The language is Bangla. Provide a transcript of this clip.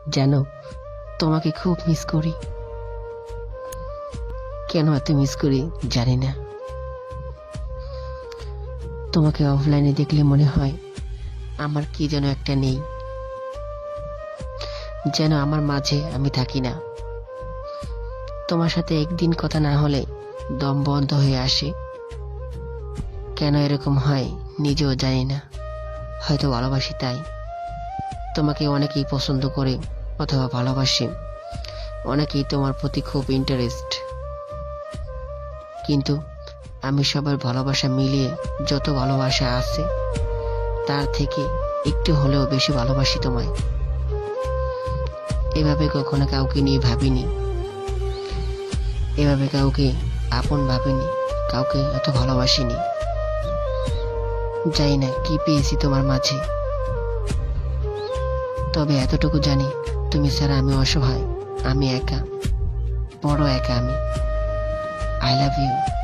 জানো, তোমাকে খুব মিস করি। কেন এত মিস করি জানি না। তোমাকে অফলাইনে দেখলে মনে হয় আমার কি যেন একটা নেই, যেন আমার মাঝে আমি থাকি না। তোমার সাথে একদিন কথা না হলে দম বন্ধ হয়ে আসে। কেন এরকম হয় নিজেও জানি না। হয়তো ভালোবাসি তাই। তোমাকে অনেকেই পছন্দ করে অথবা ভালোবাসে, অনেকেই তোমার প্রতি খুব ইন্টারেস্ট, কিন্তু আমি সবার ভালোবাসা মিলিয়ে যত ভালোবাসা আছে তার থেকে একটু হলেও বেশি ভালোবাসি তোমায়। এভাবে কখনো কাউকে নিয়ে ভাবিনি, এভাবে কাউকে আপন ভাবিনি, কাউকে এত ভালোবাসিনি। জানি না কি পেয়েছি তোমার মাঝে, তবে এতটুকু জানি তুমি ছাড়া আমি অসহায়, আমি একা, বড় একা আমি। I love you.